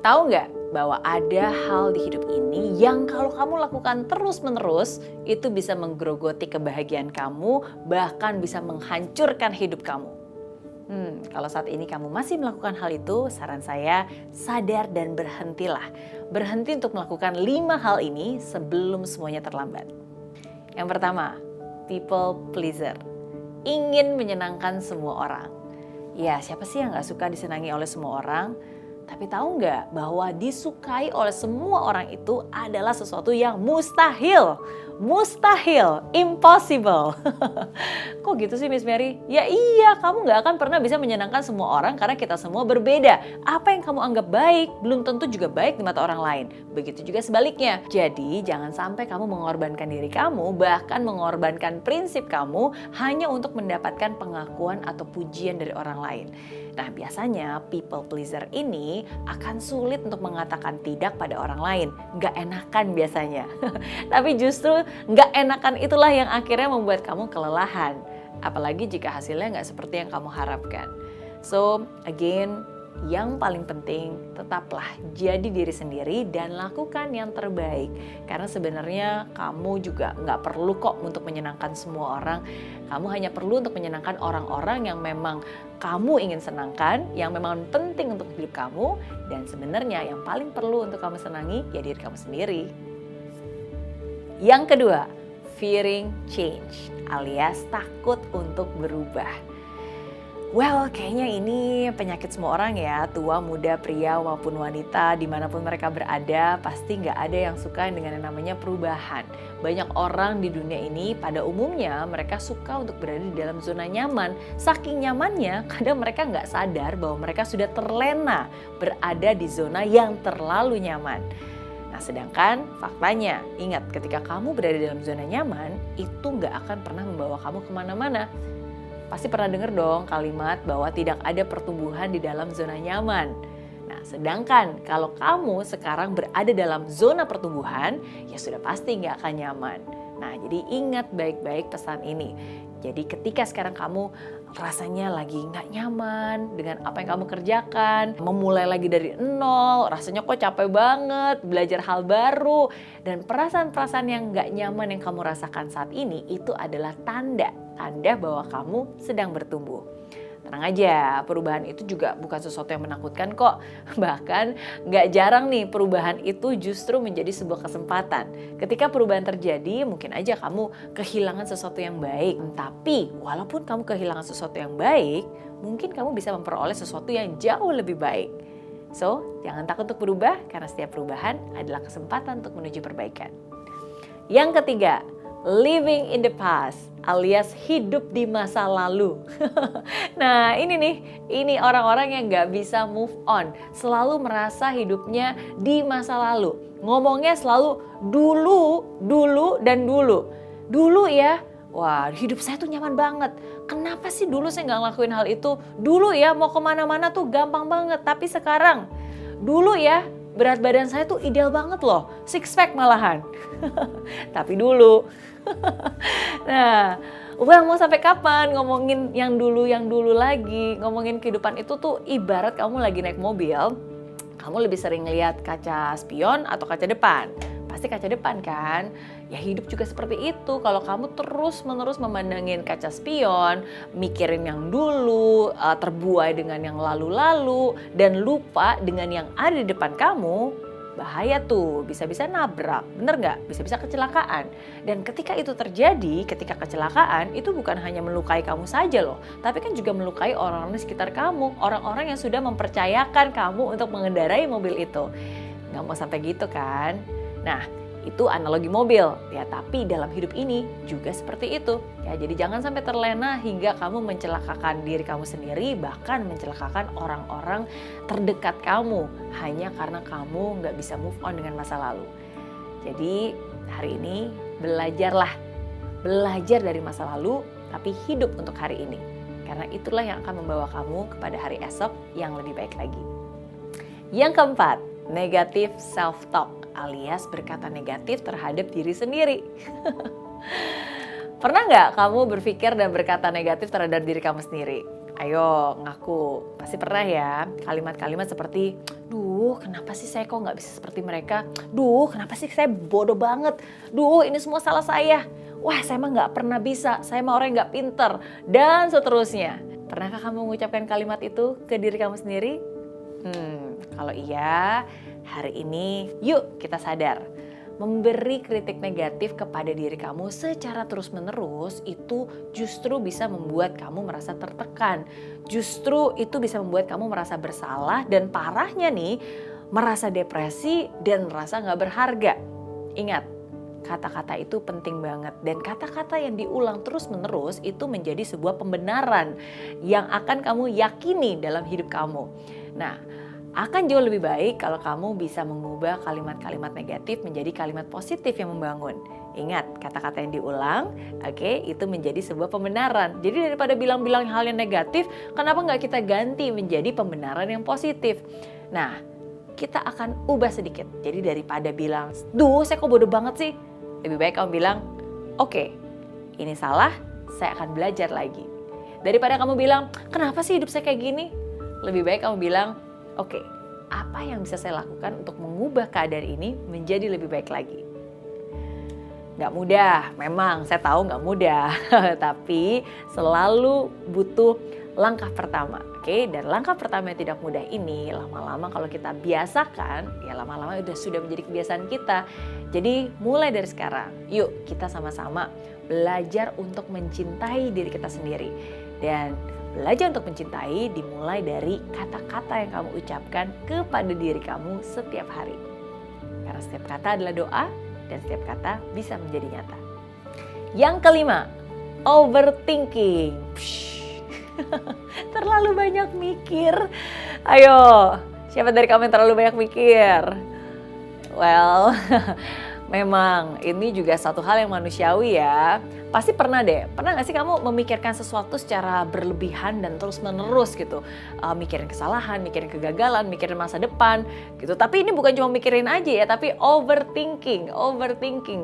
Tahu nggak bahwa ada hal di hidup ini yang kalau kamu lakukan terus-menerus itu bisa menggerogoti kebahagiaan kamu, bahkan bisa menghancurkan hidup kamu. Kalau saat ini kamu masih melakukan hal itu, saran saya sadar dan berhentilah. Berhenti untuk melakukan 5 hal ini sebelum semuanya terlambat. Yang pertama, people pleaser. Ingin menyenangkan semua orang. Ya, siapa sih yang gak suka disenangi oleh semua orang? Tapi tahu nggak bahwa disukai oleh semua orang itu adalah sesuatu yang mustahil. Mustahil, impossible. Kok gitu sih Miss Mary? Ya iya, kamu nggak akan pernah bisa menyenangkan semua orang karena kita semua berbeda. Apa yang kamu anggap baik, belum tentu juga baik di mata orang lain. Begitu juga sebaliknya. Jadi jangan sampai kamu mengorbankan diri kamu, bahkan mengorbankan prinsip kamu hanya untuk mendapatkan pengakuan atau pujian dari orang lain. Nah biasanya people pleaser ini akan sulit untuk mengatakan tidak pada orang lain. Nggak enakan biasanya. Tapi justru nggak enakan itulah yang akhirnya membuat kamu kelelahan. Apalagi jika hasilnya nggak seperti yang kamu harapkan. So again, yang paling penting tetaplah jadi diri sendiri dan lakukan yang terbaik. Karena sebenarnya kamu juga nggak perlu kok untuk menyenangkan semua orang. Kamu hanya perlu untuk menyenangkan orang-orang yang memang kamu ingin senangkan, yang memang penting untuk hidup kamu. Dan sebenarnya yang paling perlu untuk kamu senangi ya diri kamu sendiri. Yang kedua, fearing change alias takut untuk berubah. Well, kayaknya ini penyakit semua orang ya, tua, muda, pria maupun wanita, dimanapun mereka berada, pasti nggak ada yang suka dengan yang namanya perubahan. Banyak orang di dunia ini pada umumnya mereka suka untuk berada di dalam zona nyaman. Saking nyamannya, kadang mereka nggak sadar bahwa mereka sudah terlena berada di zona yang terlalu nyaman. Nah, sedangkan faktanya, ingat ketika kamu berada dalam zona nyaman, itu nggak akan pernah membawa kamu kemana-mana. Pasti pernah dengar dong kalimat bahwa tidak ada pertumbuhan di dalam zona nyaman. Nah, sedangkan kalau kamu sekarang berada dalam zona pertumbuhan, ya sudah pasti nggak akan nyaman. Nah, jadi ingat baik-baik pesan ini. Jadi ketika sekarang kamu rasanya lagi nggak nyaman dengan apa yang kamu kerjakan, memulai lagi dari nol, rasanya kok capek banget, belajar hal baru, dan perasaan-perasaan yang nggak nyaman yang kamu rasakan saat ini itu adalah tanda bahwa kamu sedang bertumbuh. Tenang aja, perubahan itu juga bukan sesuatu yang menakutkan kok. Bahkan gak jarang nih perubahan itu justru menjadi sebuah kesempatan. Ketika perubahan terjadi mungkin aja kamu kehilangan sesuatu yang baik. Tapi walaupun kamu kehilangan sesuatu yang baik, mungkin kamu bisa memperoleh sesuatu yang jauh lebih baik. So, jangan takut untuk berubah karena setiap perubahan adalah kesempatan untuk menuju perbaikan. Yang ketiga, living in the past alias hidup di masa lalu. Nah ini orang-orang yang gak bisa move on. Selalu merasa hidupnya di masa lalu. Ngomongnya selalu dulu dan dulu. Dulu ya, wah hidup saya tuh nyaman banget. Kenapa sih dulu saya gak ngelakuin hal itu? Dulu ya mau kemana-mana tuh gampang banget. Tapi sekarang, dulu ya berat badan saya tuh ideal banget loh. 6 pack malahan. Tapi dulu. Nah, mau sampai kapan ngomongin yang dulu lagi? Ngomongin kehidupan itu tuh ibarat kamu lagi naik mobil, kamu lebih sering lihat kaca spion atau kaca depan. Pasti kaca depan kan? Ya hidup juga seperti itu. Kalau kamu terus-menerus memandangin kaca spion, mikirin yang dulu, terbuai dengan yang lalu-lalu, dan lupa dengan yang ada di depan kamu, bahaya tuh, bisa-bisa nabrak, bener nggak? Bisa-bisa kecelakaan. Dan ketika itu terjadi, ketika kecelakaan, itu bukan hanya melukai kamu saja loh, tapi kan juga melukai orang-orang di sekitar kamu, orang-orang yang sudah mempercayakan kamu untuk mengendarai mobil itu. Nggak mau sampai gitu kan? Nah, itu analogi mobil ya, tapi dalam hidup ini juga seperti itu ya. Jadi jangan sampai terlena hingga kamu mencelakakan diri kamu sendiri, bahkan mencelakakan orang-orang terdekat kamu hanya karena kamu nggak bisa move on dengan masa lalu. Jadi hari ini belajar dari masa lalu, tapi hidup untuk hari ini, karena itulah yang akan membawa kamu kepada hari esok yang lebih baik lagi. Yang keempat, negative self-talk alias berkata negatif terhadap diri sendiri. Pernah nggak kamu berpikir dan berkata negatif terhadap diri kamu sendiri? Ayo ngaku, pasti pernah ya kalimat-kalimat seperti, duh kenapa sih saya kok nggak bisa seperti mereka? Duh kenapa sih saya bodoh banget? Duh ini semua salah saya. Wah saya mah nggak pernah bisa, saya mah orang nggak pinter, dan seterusnya. Pernahkah kamu mengucapkan kalimat itu ke diri kamu sendiri? Kalau iya, hari ini yuk kita sadar. Memberi kritik negatif kepada diri kamu secara terus-menerus itu justru bisa membuat kamu merasa tertekan. Justru itu bisa membuat kamu merasa bersalah dan parahnya nih, merasa depresi dan merasa gak berharga. Ingat, kata-kata itu penting banget dan kata-kata yang diulang terus-menerus itu menjadi sebuah pembenaran yang akan kamu yakini dalam hidup kamu. Nah, akan jauh lebih baik kalau kamu bisa mengubah kalimat-kalimat negatif menjadi kalimat positif yang membangun. Ingat, kata-kata yang diulang, itu menjadi sebuah pembenaran. Jadi daripada bilang-bilang hal yang negatif, kenapa nggak kita ganti menjadi pembenaran yang positif? Nah, kita akan ubah sedikit. Jadi daripada bilang, duh saya kok bodoh banget sih. Lebih baik kamu bilang, oke, ini salah, saya akan belajar lagi. Daripada kamu bilang, kenapa sih hidup saya kayak gini? Lebih baik kamu bilang, oke, apa yang bisa saya lakukan untuk mengubah keadaan ini menjadi lebih baik lagi? Gak mudah, memang saya tahu gak mudah, tapi selalu butuh langkah pertama. Dan langkah pertama yang tidak mudah ini lama-lama kalau kita biasakan, ya lama-lama sudah menjadi kebiasaan kita. Jadi mulai dari sekarang, yuk kita sama-sama belajar untuk mencintai diri kita sendiri. Dan belajar untuk mencintai dimulai dari kata-kata yang kamu ucapkan kepada diri kamu setiap hari. Karena setiap kata adalah doa dan setiap kata bisa menjadi nyata. Yang kelima, overthinking. Terlalu banyak mikir. Ayo, siapa dari kamu yang terlalu banyak mikir? Well, memang ini juga satu hal yang manusiawi ya. Pasti pernah gak sih kamu memikirkan sesuatu secara berlebihan dan terus menerus gitu. Mikirin kesalahan, mikirin kegagalan, mikirin masa depan gitu. Tapi ini bukan cuma mikirin aja ya, tapi overthinking.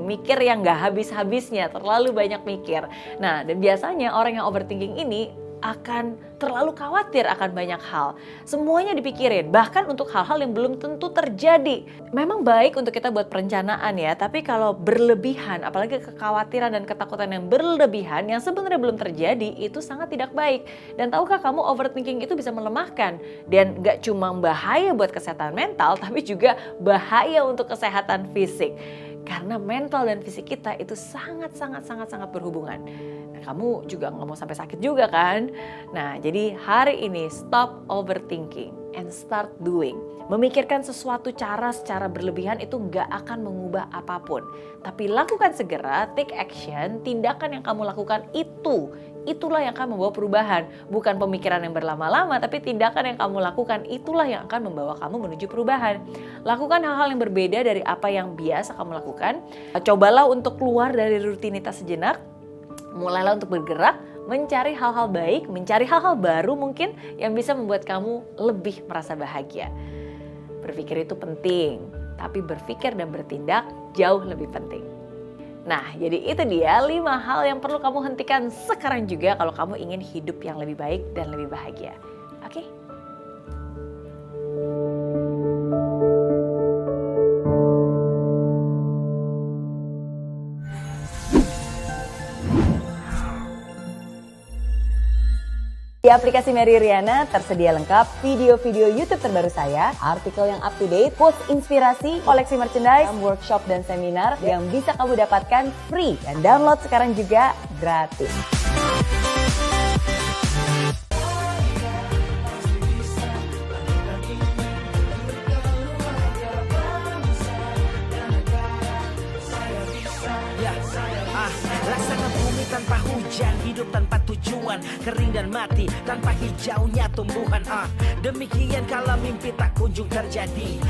Mikir yang gak habis-habisnya, terlalu banyak mikir. Nah dan biasanya orang yang overthinking ini akan terlalu khawatir akan banyak hal. Semuanya dipikirin, bahkan untuk hal-hal yang belum tentu terjadi. Memang baik untuk kita buat perencanaan ya, tapi kalau berlebihan, apalagi kekhawatiran dan ketakutan yang berlebihan yang sebenarnya belum terjadi, itu sangat tidak baik. Dan tahukah kamu overthinking itu bisa melemahkan dan gak cuma bahaya buat kesehatan mental, tapi juga bahaya untuk kesehatan fisik. Karena mental dan fisik kita itu sangat berhubungan. Nah, kamu juga nggak mau sampai sakit juga kan? Nah, jadi hari ini stop overthinking and start doing. Memikirkan sesuatu secara berlebihan itu nggak akan mengubah apapun. Tapi lakukan segera, take action, tindakan yang kamu lakukan itulah yang akan membawa perubahan. Bukan pemikiran yang berlama-lama, tapi tindakan yang kamu lakukan itulah yang akan membawa kamu menuju perubahan. Lakukan hal-hal yang berbeda dari apa yang biasa kamu lakukan. Cobalah untuk keluar dari rutinitas sejenak. Mulailah untuk bergerak, mencari hal-hal baik, mencari hal-hal baru mungkin yang bisa membuat kamu lebih merasa bahagia. Berpikir itu penting, tapi berpikir dan bertindak jauh lebih penting. Nah, jadi itu dia 5 hal yang perlu kamu hentikan sekarang juga kalau kamu ingin hidup yang lebih baik dan lebih bahagia. Oke? Di aplikasi Mary Riana tersedia lengkap video-video YouTube terbaru saya, artikel yang up to date, quotes inspirasi, koleksi merchandise, workshop dan seminar yang bisa kamu dapatkan free dan download sekarang juga gratis. Laksana bumi tanpa hujan, hidup tanpa tujuan, kering dan mati tanpa hijaunya tumbuhan. Demikian kalau mimpi tak kunjung terjadi.